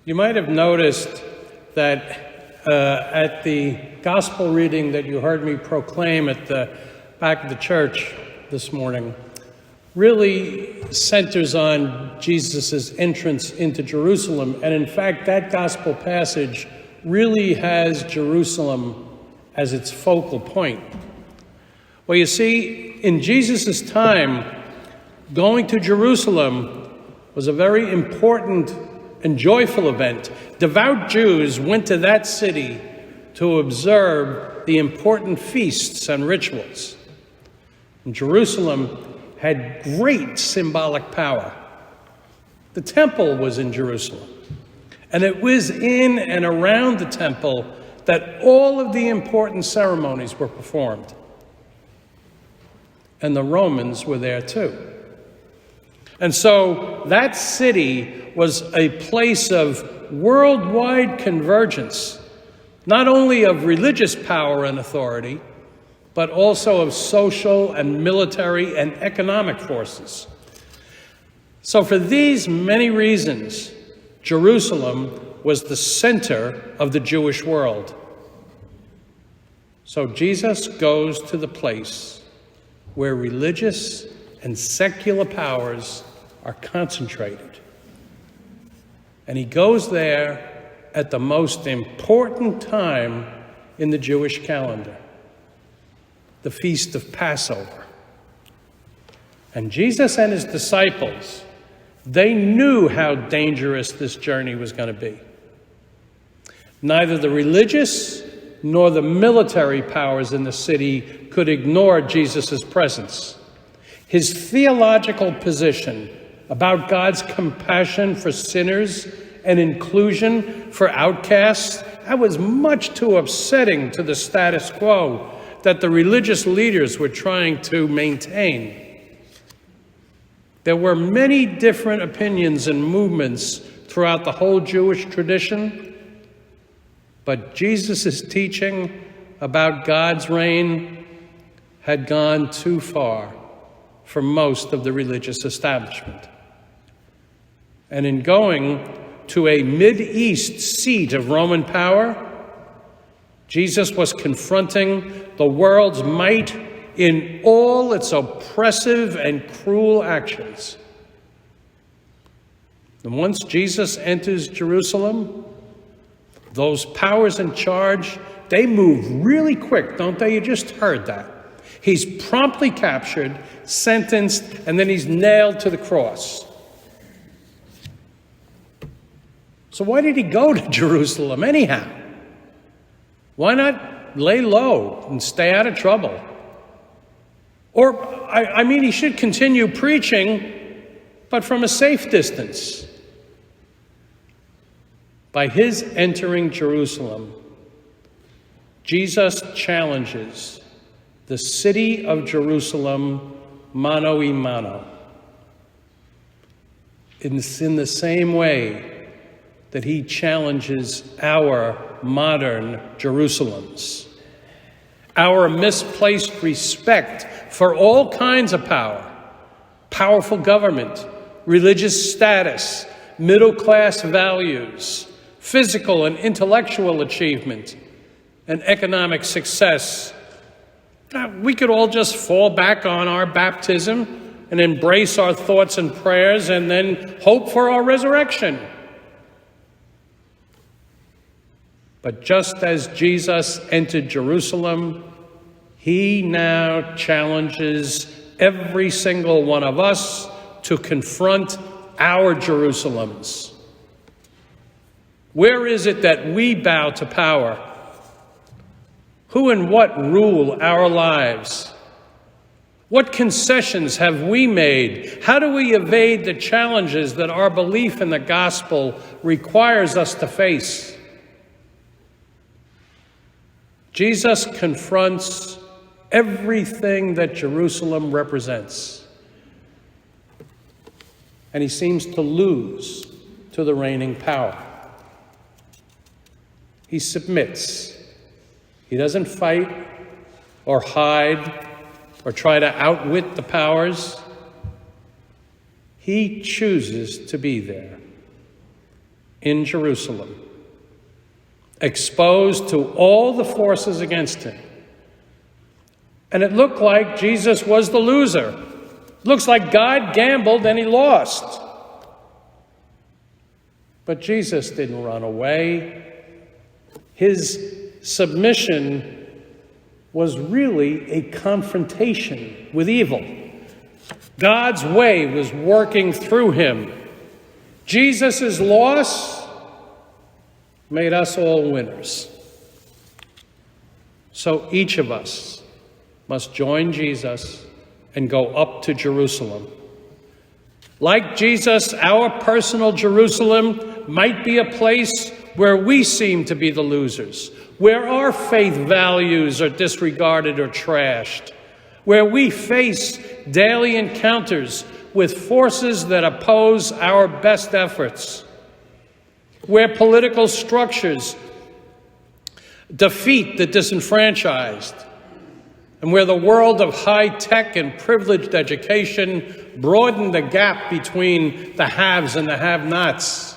You might have noticed that at the gospel reading that you heard me proclaim at the back of the church this morning really centers on Jesus' entrance into Jerusalem. And in fact, that gospel passage really has Jerusalem as its focal point. Well, you see, in Jesus' time, going to Jerusalem was a very important and joyful event. Devout Jews went to that city to observe the important feasts and rituals. And Jerusalem had great symbolic power. The temple was in Jerusalem, and it was in and around the temple that all of the important ceremonies were performed. And the Romans were there too. And so that city was a place of worldwide convergence, not only of religious power and authority, but also of social and military and economic forces. So for these many reasons, Jerusalem was the center of the Jewish world. So Jesus goes to the place where religious and secular powers are concentrated. And he goes there at the most important time in the Jewish calendar, the Feast of Passover. And Jesus and his disciples, they knew how dangerous this journey was going to be. Neither the religious nor the military powers in the city could ignore Jesus' presence. His theological position about God's compassion for sinners and inclusion for outcasts, that was much too upsetting to the status quo that the religious leaders were trying to maintain. There were many different opinions and movements throughout the whole Jewish tradition, but Jesus' teaching about God's reign had gone too far for most of the religious establishment. And in going to a Mideast seat of Roman power, Jesus was confronting the world's might in all its oppressive and cruel actions. And once Jesus enters Jerusalem, those powers in charge, they move really quick, don't they? You just heard that. He's promptly captured, sentenced, and then he's nailed to the cross. So why did he go to Jerusalem anyhow? Why not lay low and stay out of trouble? Or, I mean, he should continue preaching, but from a safe distance. By his entering Jerusalem, Jesus challenges the city of Jerusalem mano a mano. It's in the same way that he challenges our modern Jerusalems, our misplaced respect for all kinds of power, powerful government, religious status, middle-class values, physical and intellectual achievement, and economic success. We could all just fall back on our baptism and embrace our thoughts and prayers and then hope for our resurrection. But just as Jesus entered Jerusalem, he now challenges every single one of us to confront our Jerusalems. Where is it that we bow to power? Who and what rule our lives? What concessions have we made? How do we evade the challenges that our belief in the gospel requires us to face? Jesus confronts everything that Jerusalem represents, and he seems to lose to the reigning power. He submits. He doesn't fight or hide or try to outwit the powers. He chooses to be there in Jerusalem, exposed to all the forces against him. And it looked like Jesus was the loser. Looks like God gambled and he lost. But Jesus didn't run away. His submission was really a confrontation with evil. God's way was working through him. Jesus' loss made us all winners. So each of us must join Jesus and go up to Jerusalem. Like Jesus, our personal Jerusalem might be a place where we seem to be the losers, where our faith values are disregarded or trashed, where we face daily encounters with forces that oppose our best efforts, where political structures defeat the disenfranchised, and where the world of high-tech and privileged education broadened the gap between the haves and the have-nots.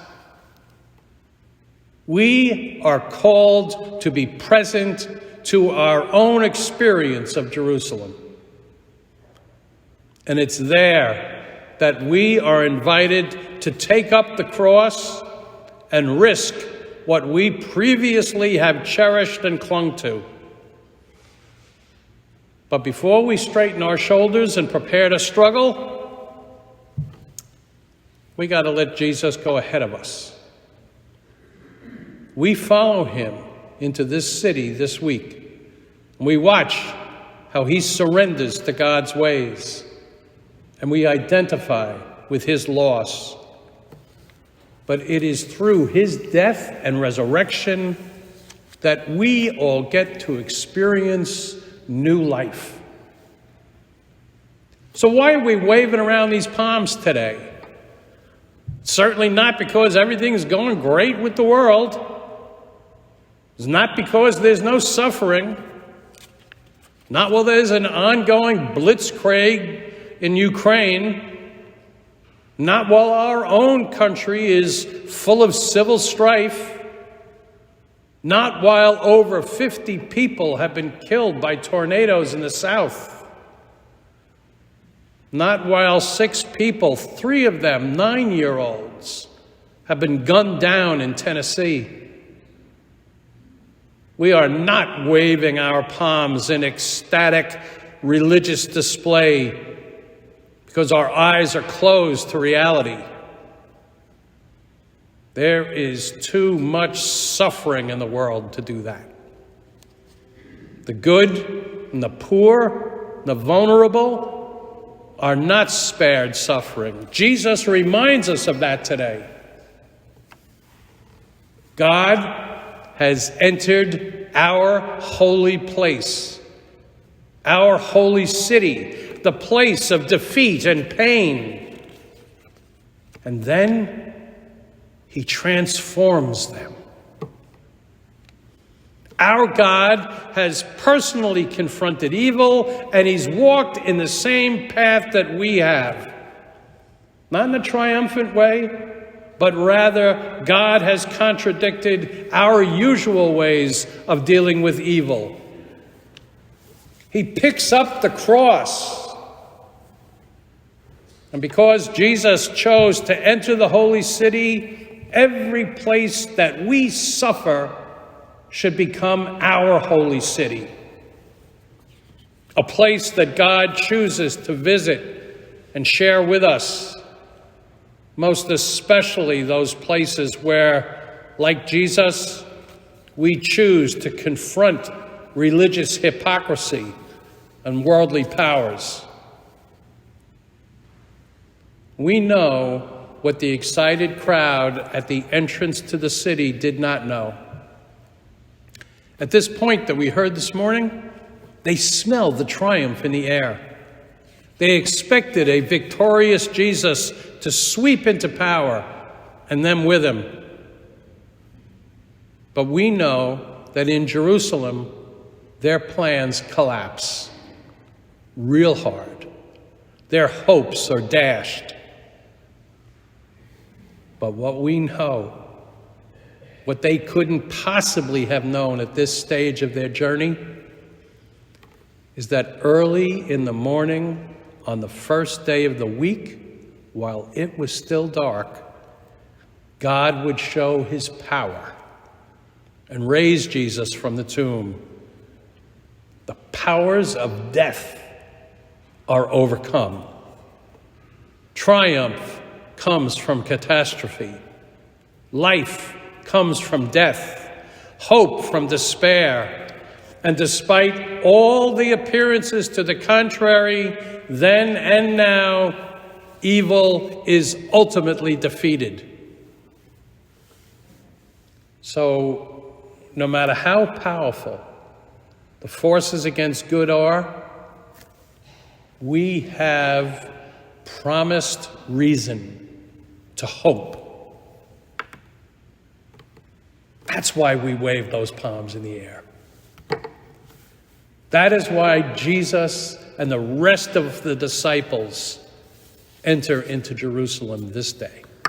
We are called to be present to our own experience of Jerusalem. And it's there that we are invited to take up the cross and risk what we previously have cherished and clung to. But before we straighten our shoulders and prepare to struggle, we got to let Jesus go ahead of us. We follow him into this city this week. And we watch how he surrenders to God's ways. And we identify with his loss. But it is through his death and resurrection that we all get to experience new life. So why are we waving around these palms today? Certainly not because everything's going great with the world. It's not because there's no suffering. Not while there's an ongoing blitzkrieg in Ukraine. Not while our own country is full of civil strife. Not while over 50 people have been killed by tornadoes in the south. Not while 6 people, 3 of them 9-year-olds, have been gunned down in Tennessee. We are not waving our palms in ecstatic religious display because our eyes are closed to reality. There is too much suffering in the world to do that. The good and the poor, the vulnerable, are not spared suffering. Jesus reminds us of that today. God has entered our holy place, our holy city, the place of defeat and pain. And then he transforms them. Our God has personally confronted evil, and he's walked in the same path that we have. Not in a triumphant way, but rather God has contradicted our usual ways of dealing with evil. He picks up the cross. And because Jesus chose to enter the holy city, every place that we suffer should become our holy city. A place that God chooses to visit and share with us, most especially those places where, like Jesus, we choose to confront religious hypocrisy and worldly powers. We know what the excited crowd at the entrance to the city did not know. At this point that we heard this morning, they smelled the triumph in the air. They expected a victorious Jesus to sweep into power, and them with him. But we know that in Jerusalem, their plans collapse real hard. Their hopes are dashed. But what we know what they couldn't possibly have known at this stage of their journey is that early in the morning on the first day of the week, while it was still dark, God would show his power and raise Jesus from the tomb. The powers of death are overcome. Triumph comes from catastrophe. Life comes from death. Hope from despair. And despite all the appearances to the contrary, then and now, evil is ultimately defeated. So, no matter how powerful the forces against good are, we have promised reason to hope. That's why we wave those palms in the air. That is why Jesus and the rest of the disciples enter into Jerusalem this day.